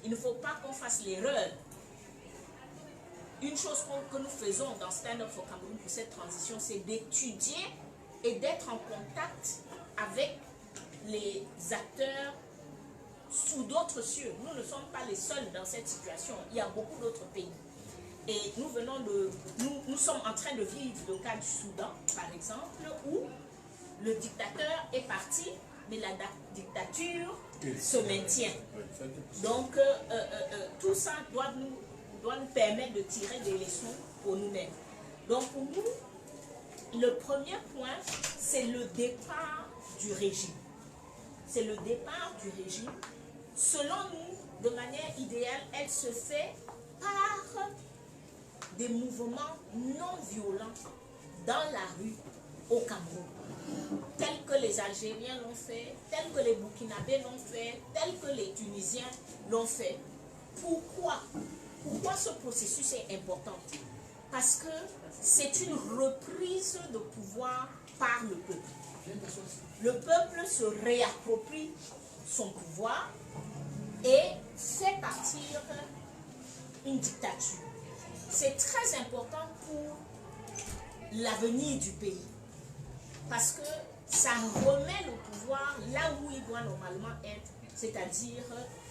il ne faut pas qu'on fasse l'erreur. Une chose que nous faisons dans Stand Up for Cameroun pour cette transition, c'est d'étudier et d'être en contact avec les acteurs sous d'autres cieux. Nous ne sommes pas les seuls dans cette situation. Il y a beaucoup d'autres pays. Et nous sommes en train de vivre le cas du Soudan, par exemple, où le dictateur est parti, mais la dictature se maintient. Donc, tout ça doit nous permettre de tirer des leçons pour nous-mêmes. Donc, pour nous, le premier point, c'est le départ du régime. C'est le départ du régime. Selon nous, de manière idéale, elle se fait par des mouvements non violents dans la rue au Cameroun, tels que les Algériens l'ont fait, tels que les Burkinabés l'ont fait, tels que les Tunisiens l'ont fait. Pourquoi ce processus est important? Parce que c'est une reprise de pouvoir par le peuple. Le peuple se réapproprie son pouvoir et fait partir une dictature. C'est très important pour l'avenir du pays. Parce que ça remet le pouvoir là où il doit normalement être, c'est-à-dire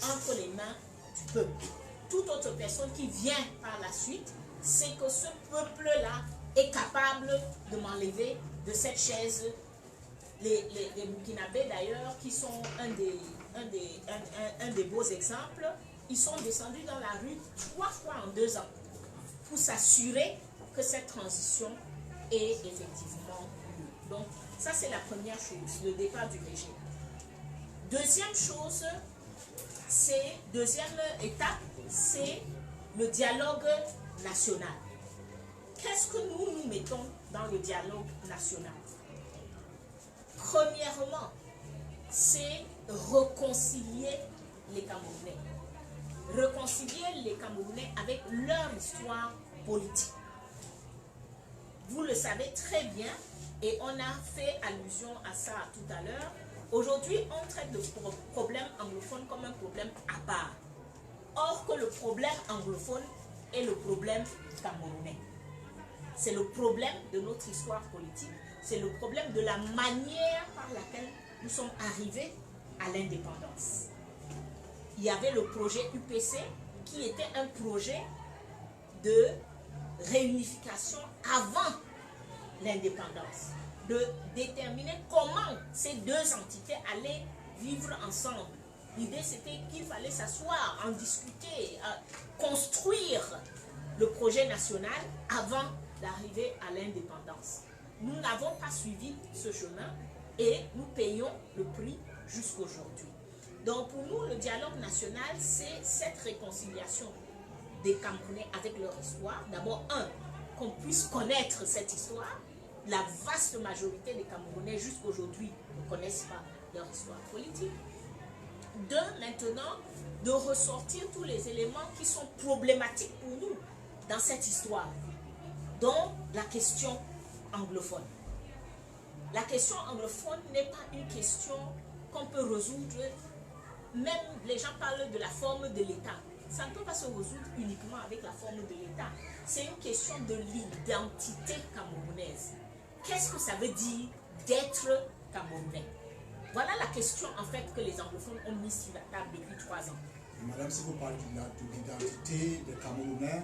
entre les mains du peuple. Toute autre personne qui vient par la suite, c'est que ce peuple-là est capable de m'enlever de cette chaise. Les Burkinabés d'ailleurs, qui sont un des beaux exemples, ils sont descendus dans la rue 3 fois en 2 ans pour s'assurer que cette transition est effectivement lieu. Donc ça c'est la première chose, le départ du régime. Deuxième étape, c'est le dialogue national. Qu'est-ce que nous mettons dans le dialogue national? Premièrement, c'est réconcilier les Camerounais. Réconcilier les Camerounais avec leur histoire politique. Vous le savez très bien, et on a fait allusion à ça tout à l'heure. Aujourd'hui, on traite le problème anglophone comme un problème à part. Or que le problème anglophone est le problème camerounais. C'est le problème de notre histoire politique. C'est le problème de la manière par laquelle nous sommes arrivés à l'indépendance. Il y avait le projet UPC qui était un projet de réunification avant l'indépendance, de déterminer comment ces deux entités allaient vivre ensemble. L'idée c'était qu'il fallait s'asseoir, en discuter, construire le projet national avant d'arriver à l'indépendance. Nous n'avons pas suivi ce chemin et nous payons le prix jusqu'aujourd'hui. Donc pour nous, le dialogue national, c'est cette réconciliation des Camerounais avec leur histoire. D'abord, qu'on puisse connaître cette histoire. La vaste majorité des Camerounais jusqu'aujourd'hui ne connaissent pas leur histoire politique. 2, maintenant, de ressortir tous les éléments qui sont problématiques pour nous dans cette histoire, dont la question anglophone. La question anglophone n'est pas une question qu'on peut résoudre, même les gens parlent de la forme de l'État. Ça ne peut pas se résoudre uniquement avec la forme de l'État. C'est une question de l'identité camerounaise. Qu'est-ce que ça veut dire d'être camerounais? Voilà la question en fait que les anglophones ont mise sur la table depuis 3 ans. Madame, si vous parlez de l'identité des Camerounais,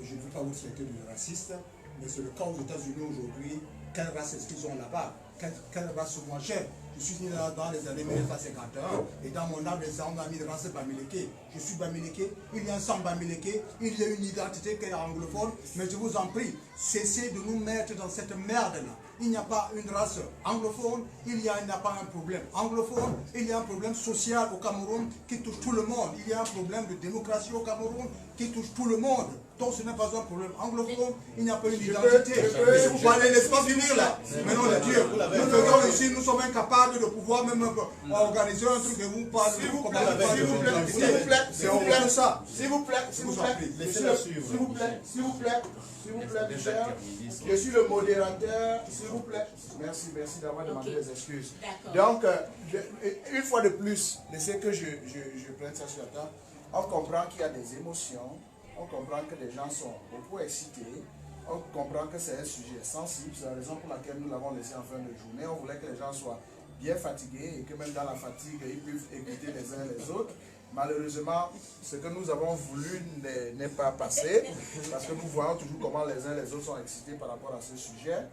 je ne veux pas vous traiter de raciste, mais c'est le cas aux États-Unis aujourd'hui. Quelle race est-ce qu'ils ont là-bas? Quelle race moi j'aime? Je suis né dans les années 1951 et dans mon âme, les hommes ont mis de race Bamileke. Je suis Bamileke, il y a un sang Bamileke, il y a une identité qui est anglophone, mais je vous en prie, cessez de nous mettre dans cette merde-là. Il n'y a pas une race anglophone, il n'y a pas un problème anglophone, il y a un problème social au Cameroun qui touche tout le monde. Il y a un problème de démocratie au Cameroun qui touche tout le monde. Donc ce n'est pas un problème anglophone, il n'y a pas une identité. Et si vous parlez, laissez pas finir là. Mais non, les dieux, nous faisons ici, nous sommes incapables de pouvoir même organiser un truc et vous parlez. S'il vous plaît, s'il vous plaît, s'il vous plaît, s'il vous plaît, s'il vous plaît, s'il vous plaît, s'il vous plaît, s'il vous plaît, s'il vous plaît, Michel, je suis le modérateur, s'il vous plaît. Merci d'avoir demandé des excuses. Donc, une fois de plus, laissez que je prenne ça sur la table. On comprend qu'il y a des émotions, on comprend que les gens sont beaucoup excités, on comprend que c'est un sujet sensible, c'est la raison pour laquelle nous l'avons laissé en fin de journée. On voulait que les gens soient bien fatigués et que même dans la fatigue, ils puissent écouter les uns les autres. Malheureusement, ce que nous avons voulu n'est pas passé, parce que nous voyons toujours comment les uns les autres sont excités par rapport à ce sujet.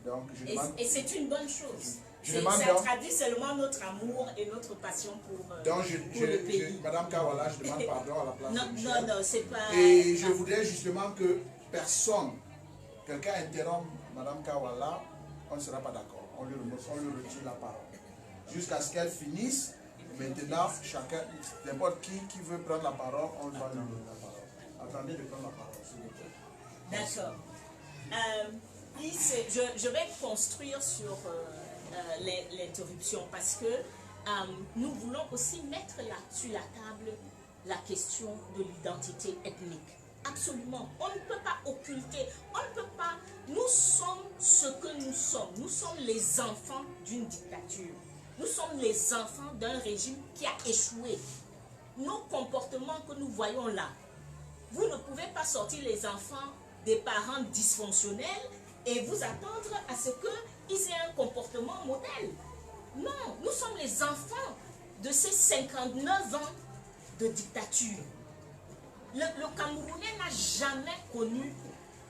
Donc, et c'est une bonne chose. Je demande ça traduit seulement notre amour et notre passion pour le pays. Madame Kawala, je demande pardon à la place de Michel. Non, c'est pas... Et je voudrais justement que personne, quelqu'un interrompt Madame Kawala, on ne sera pas d'accord. On lui retire la parole. Jusqu'à ce qu'elle finisse. Maintenant, chacun, n'importe qui veut prendre la parole, on va lui donner la parole. Attendez de prendre la parole, s'il vous plaît. D'accord. Je vais construire sur l'interruption parce que nous voulons aussi mettre sur la table la question de l'identité ethnique. Absolument. On ne peut pas occulter, on ne peut pas... Nous sommes ce que nous sommes. Nous sommes les enfants d'une dictature. Nous sommes les enfants d'un régime qui a échoué. Nos comportements que nous voyons là, vous ne pouvez pas sortir les enfants des parents dysfonctionnels et vous attendre à ce qu'ils aient un comportement modèle. Non, nous sommes les enfants de ces 59 ans de dictature. Le Camerounais n'a jamais connu,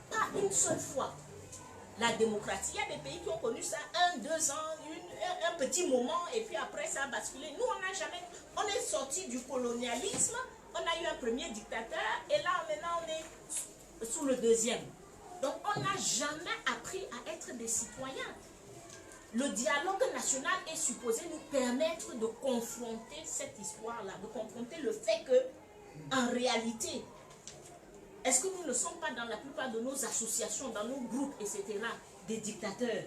pas une seule fois, la démocratie. Il y a des pays qui ont connu ça 1, 2 ans, un petit moment, et puis après ça a basculé. Nous, on n'a jamais... On est sorti du colonialisme, on a eu un premier dictateur, et là, maintenant, on est sous le deuxième. Donc, on n'a jamais appris à être des citoyens. Le dialogue national est supposé nous permettre de confronter cette histoire-là, de confronter le fait que, en réalité, est-ce que nous ne sommes pas dans la plupart de nos associations, dans nos groupes, etc., des dictateurs?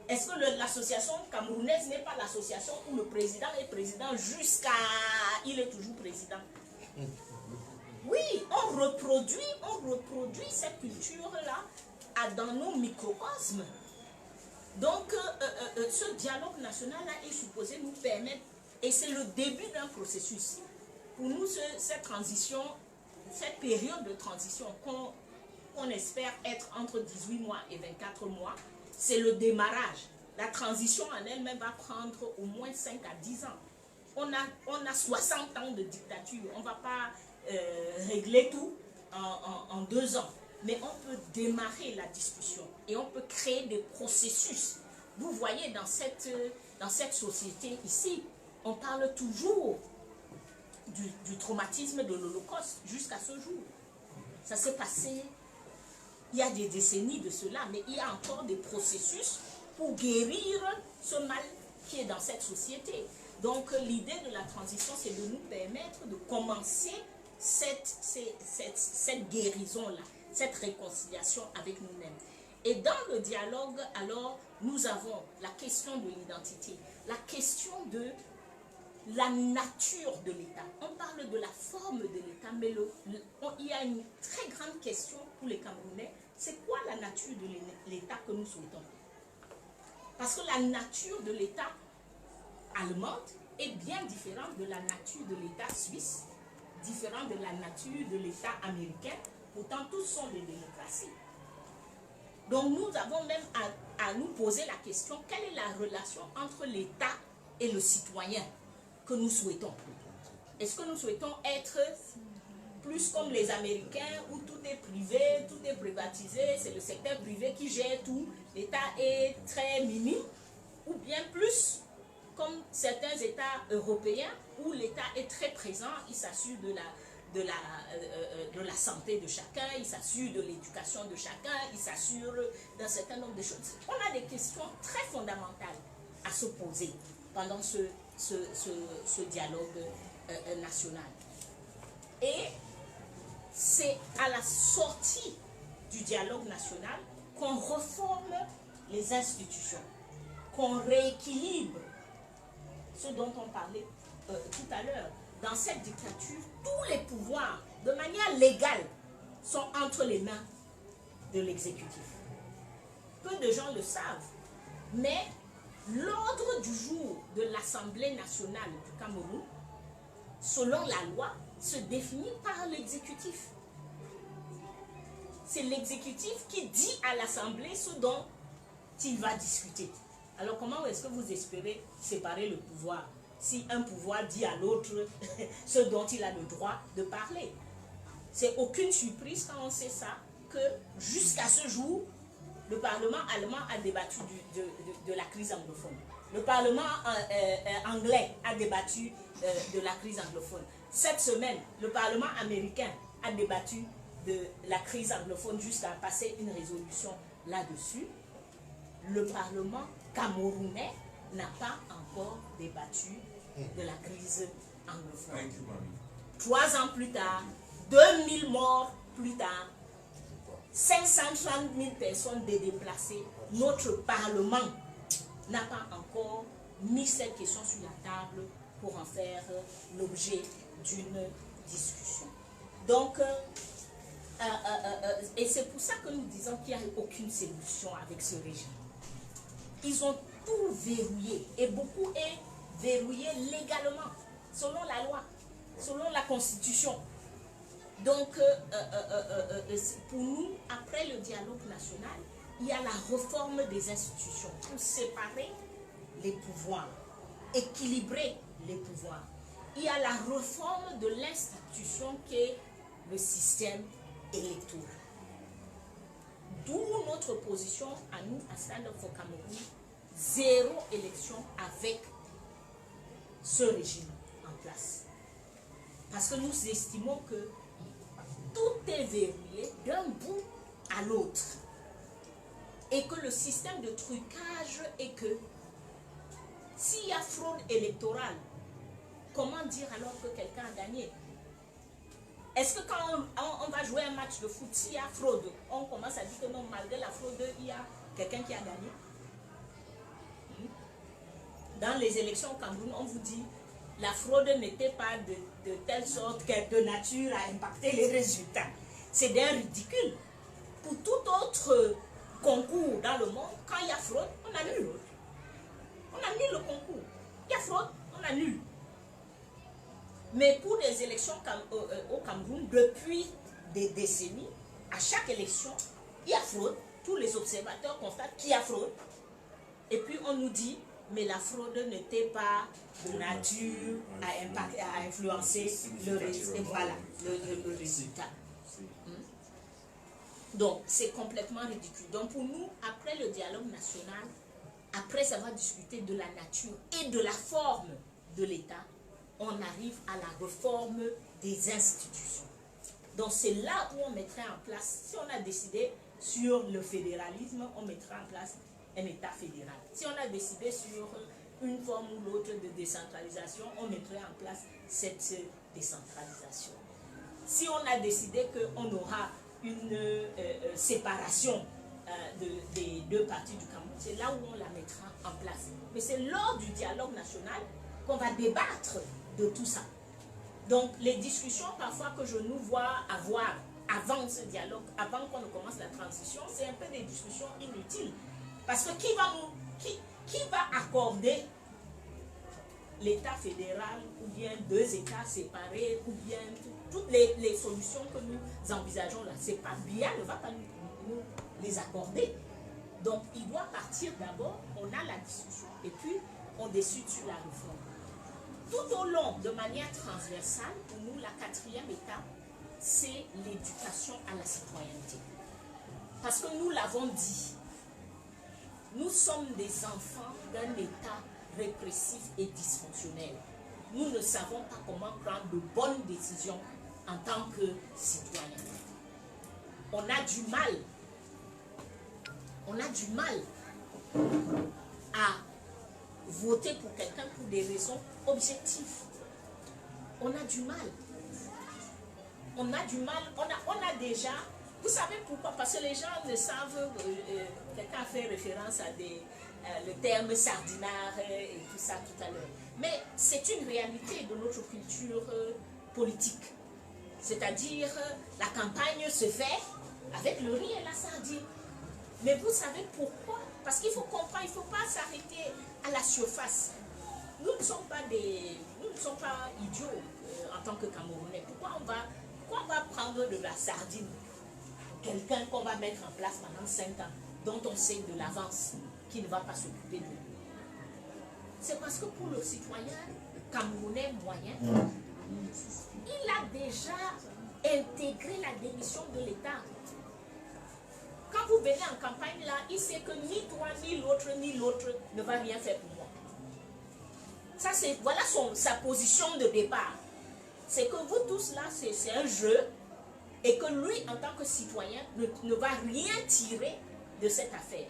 Est-ce que l'association camerounaise n'est pas l'association où le président est président jusqu'à... Il est toujours président. Oui, on reproduit cette culture-là dans nos microcosmes. Donc, ce dialogue national-là est supposé nous permettre, et c'est le début d'un processus. Pour nous, cette transition, cette période de transition qu'on espère être entre 18 mois et 24 mois, c'est le démarrage. La transition en elle-même va prendre au moins 5 à 10 ans. On a 60 ans de dictature. On ne va pas régler tout en 2 ans. Mais on peut démarrer la discussion et on peut créer des processus. Vous voyez, dans cette société ici, on parle toujours du traumatisme de l'Holocauste jusqu'à ce jour. Ça s'est passé il y a des décennies de cela, mais il y a encore des processus pour guérir ce mal qui est dans cette société. Donc l'idée de la transition, c'est de nous permettre de commencer cette guérison-là, cette réconciliation avec nous-mêmes. Et dans le dialogue, alors, nous avons la question de l'identité, la question de la nature de l'État. On parle de la forme de l'État, mais il y a une très grande question pour les Camerounais. C'est quoi la nature de l'État que nous souhaitons? Parce que la nature de l'État allemande est bien différente de la nature de l'État suisse, différente de la nature de l'État américain. Pourtant, tous sont des démocraties. Donc, nous avons même à nous poser la question, quelle est la relation entre l'État et le citoyen que nous souhaitons? Est-ce que nous souhaitons être plus comme les Américains où tout est privé, tout est privatisé, c'est le secteur privé qui gère tout, l'État est très minime, ou bien plus comme certains États européens où l'État est très présent, il s'assure de la santé de chacun, il s'assure de l'éducation de chacun, il s'assure d'un certain nombre de choses. On a des questions très fondamentales à se poser pendant ce dialogue national. Et c'est à la sortie du dialogue national qu'on reforme les institutions, qu'on rééquilibre ce dont on parlait tout à l'heure. Dans cette dictature, tous les pouvoirs, de manière légale, sont entre les mains de l'exécutif. Peu de gens le savent, mais l'ordre du jour de l'Assemblée nationale du Cameroun, selon la loi, se définit par l'exécutif. C'est l'exécutif qui dit à l'Assemblée ce dont il va discuter. Alors comment est-ce que vous espérez séparer le pouvoir si un pouvoir dit à l'autre ce dont il a le droit de parler? C'est aucune surprise quand on sait ça que jusqu'à ce jour, le Parlement allemand a débattu de la crise anglophone. Le Parlement anglais a débattu de la crise anglophone. Cette semaine, le Parlement américain a débattu de la crise anglophone jusqu'à passer une résolution là-dessus. Le Parlement camerounais n'a pas encore débattu de la crise anglophone. 3 ans plus tard, 2000 morts plus tard, 530 000 personnes déplacées, notre Parlement n'a pas encore mis cette question sur la table pour en faire l'objet d'une discussion. Donc, et c'est pour ça que nous disons qu'il n'y a aucune solution avec ce régime. Ils ont tout verrouillé, et beaucoup est verrouillé légalement, selon la loi, selon la Constitution. Donc, pour nous, après le dialogue national, il y a la réforme des institutions pour séparer les pouvoirs, équilibrer les pouvoirs. Il y a la réforme de l'institution qu'est le système électoral. D'où notre position à nous, à Stand Up for Cameroun, 0 élection avec ce régime en place. Parce que nous estimons que tout est verrouillé d'un bout à l'autre. Et que le système de trucage est que s'il y a fraude électorale, comment dire alors que quelqu'un a gagné? Est-ce que quand on va jouer un match de foot, s'il y a fraude, on commence à dire que non, malgré la fraude, il y a quelqu'un qui a gagné? Dans les élections au Cameroun, on vous dit la fraude n'était pas de telle sorte qu'elle de nature à impacter les résultats. C'est d'un ridicule. Pour tout autre concours dans le monde, quand il y a fraude, on annule. On annule le concours. Il y a fraude, on annule. Mais pour les élections au Cameroun, depuis des décennies, à chaque élection, il y a fraude. Tous les observateurs constatent qu'il y a fraude. Et puis on nous dit, mais la fraude n'était pas de nature à influencer le résultat. Voilà, le résultat. Donc, c'est complètement ridicule. Donc, pour nous, après le dialogue national, après avoir discuté de la nature et de la forme de l'État, on arrive à la réforme des institutions. Donc, c'est là où on mettrait en place, si on a décidé sur le fédéralisme, on mettra en place un État fédéral. Si on a décidé sur une forme ou l'autre de décentralisation, on mettrait en place cette décentralisation. Si on a décidé qu'on aura une séparation des 2 parties du Cameroun, c'est là où on la mettra en place. Mais c'est lors du dialogue national qu'on va débattre de tout ça. Donc les discussions parfois que je nous vois avoir avant ce dialogue, avant qu'on ne commence la transition, c'est un peu des discussions inutiles. Parce que qui va accorder l'État fédéral ou bien 2 États séparés ou bien toutes les solutions que nous envisageons là, c'est pas bien, ne va pas nous les accorder. Donc il doit partir d'abord, on a la discussion et puis on décide sur la réforme. Tout au long, de manière transversale, pour nous, la 4e étape, c'est l'éducation à la citoyenneté. Parce que nous l'avons dit, nous sommes des enfants d'un État répressif et dysfonctionnel. Nous ne savons pas comment prendre de bonnes décisions en tant que citoyens. On a du mal à voter pour quelqu'un pour des raisons objectives. On a du mal. On a déjà... Vous savez pourquoi? Parce que les gens ne savent... quelqu'un a fait référence à le terme sardinard et tout ça tout à l'heure. Mais c'est une réalité de notre culture politique. C'est-à-dire, la campagne se fait avec le riz et la sardine. Mais vous savez pourquoi? Parce qu'il faut comprendre, il ne faut pas s'arrêter à la surface. Nous ne sommes pas idiots. tant que Camerounais. Pourquoi on va prendre de la sardine quelqu'un qu'on va mettre en place pendant 5 ans, dont on sait de l'avance qu'il ne va pas s'occuper de lui? C'est parce que pour le citoyen camerounais moyen, il a déjà intégré la démission de l'État. Quand vous venez en campagne là, il sait que ni toi, ni l'autre ne va rien faire pour moi. Ça, c'est, voilà sa position de départ. C'est que vous tous là, c'est un jeu et que lui, en tant que citoyen, ne va rien tirer de cette affaire.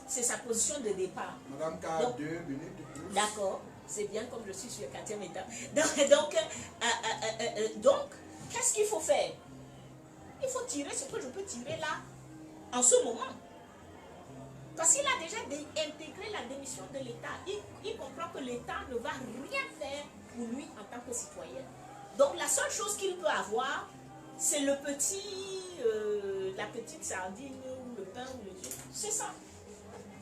C'est sa position de départ. Madame K, 2 minutes de plus. D'accord, c'est bien comme je suis sur la 4e étape. Donc, qu'est-ce qu'il faut faire? Il faut tirer ce que je peux tirer là, en ce moment. Parce qu'il a déjà intégré la démission de l'État. Il comprend que l'État ne va rien faire pour lui en tant que citoyen. Donc la seule chose qu'il peut avoir, c'est le la petite sardine ou le pain ou le jus. C'est ça.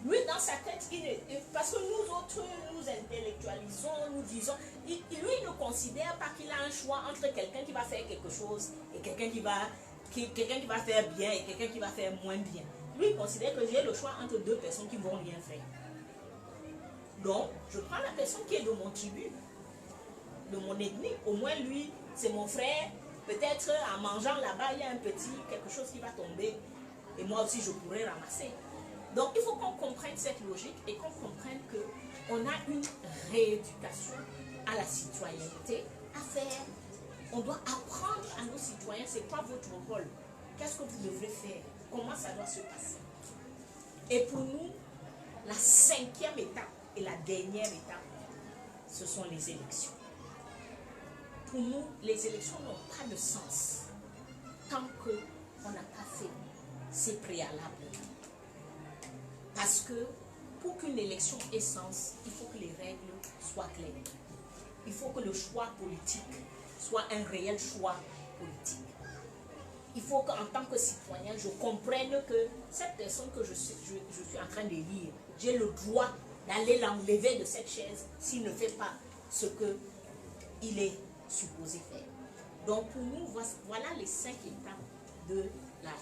Lui, dans sa tête, parce que nous autres, nous intellectualisons, nous disons, lui ne considère pas qu'il a un choix entre quelqu'un qui va faire quelque chose et quelqu'un qui va faire bien et quelqu'un qui va faire moins bien. Lui, il considère que j'ai le choix entre deux personnes qui ne vont rien faire. Donc, je prends la personne qui est de mon tribu, de mon ethnie. Au moins, lui, c'est mon frère. Peut-être en mangeant là-bas, il y a quelque chose qui va tomber. Et moi aussi, je pourrais ramasser. Donc, il faut qu'on comprenne cette logique et qu'on comprenne qu'on a une rééducation à la citoyenneté à faire. On doit apprendre à nos citoyens c'est quoi votre rôle, qu'est-ce que vous devrez faire, comment ça doit se passer. Et pour nous, la 5e étape et la dernière étape, ce sont les élections. Pour nous, les élections n'ont pas de sens tant qu'on n'a pas fait ces préalables. Parce que pour qu'une élection ait sens, il faut que les règles soient claires. Il faut que le choix politique soit un réel choix politique. Il faut qu'en tant que citoyen, je comprenne que cette personne que je suis en train d'élire, j'ai le droit d'aller l'enlever de cette chaise s'il ne fait pas ce qu'il est supposé faire. Donc pour nous, voilà les 5 étapes de la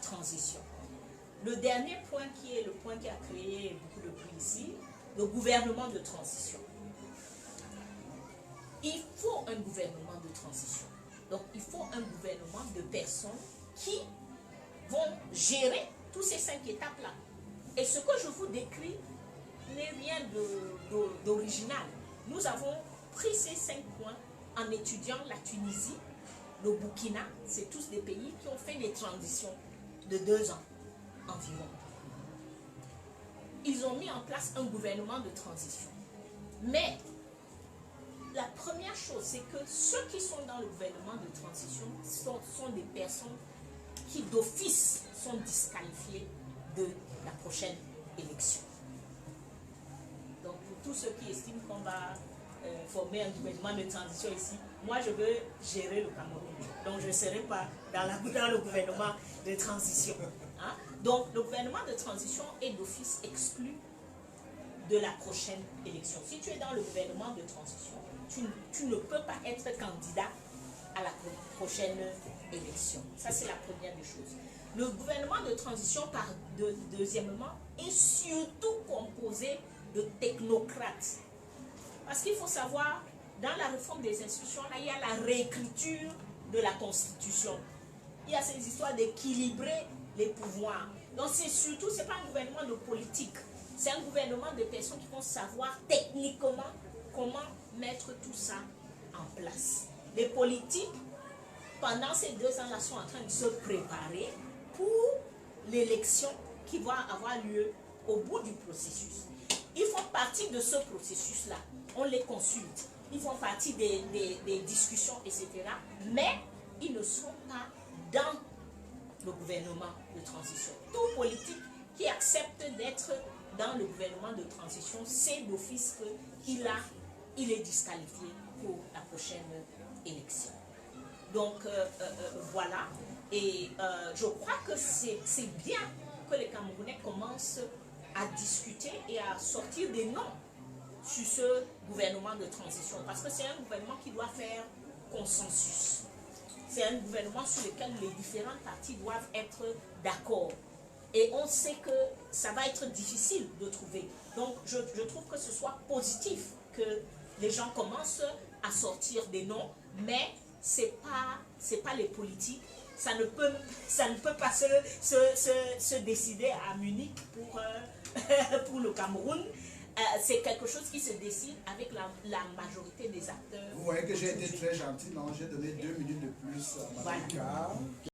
transition. Le dernier point qui est le point qui a créé beaucoup de bruit ici, le gouvernement de transition. Il faut un gouvernement de transition. Donc il faut un gouvernement de personnes qui vont gérer toutes ces 5 étapes-là. Et ce que je vous décris n'est rien d'original. Nous avons pris ces 5 points en étudiant la Tunisie, le Burkina, c'est tous des pays qui ont fait des transitions de 2 ans environ. Ils ont mis en place un gouvernement de transition. Mais la première chose, c'est que ceux qui sont dans le gouvernement de transition sont des personnes qui d'office sont disqualifiées de la prochaine élection. Donc pour tous ceux qui estiment qu'on va former un gouvernement de transition ici, moi je veux gérer le Cameroun. Donc je ne serai pas dans le gouvernement de transition. Hein? Donc le gouvernement de transition est d'office exclu de la prochaine élection. Si tu es dans le gouvernement de transition, tu ne peux pas être candidat à la prochaine élection. Ça, c'est la première des choses. Le gouvernement de transition, deuxièmement, est surtout composé de technocrates. Parce qu'il faut savoir, dans la réforme des institutions, là, il y a la réécriture de la Constitution. Il y a ces histoires d'équilibrer les pouvoirs. Donc, c'est pas un gouvernement de politique. C'est un gouvernement de personnes qui vont savoir techniquement comment mettre tout ça en place. Les politiques, pendant ces 2 ans-là, sont en train de se préparer pour l'élection qui va avoir lieu au bout du processus. Ils font partie de ce processus-là. On les consulte. Ils font partie des discussions, etc. Mais ils ne sont pas dans le gouvernement de transition. Tout politique qui accepte d'être dans le gouvernement de transition, c'est d'office qu'il est disqualifié pour la prochaine élection. Donc voilà, et je crois que c'est bien que les Camerounais commencent à discuter et à sortir des noms sur ce gouvernement de transition. Parce que c'est un gouvernement qui doit faire consensus. C'est un gouvernement sur lequel les différentes parties doivent être d'accord. Et on sait que ça va être difficile de trouver. Donc, je trouve que ce soit positif que les gens commencent à sortir des noms, mais c'est pas les politiques. Ça ne peut pas se décider à Munich pour le Cameroun. C'est quelque chose qui se décide avec la majorité des acteurs. Vous voyez que j'ai été très gentil, non? J'ai donné 2 minutes de plus à Mme Car.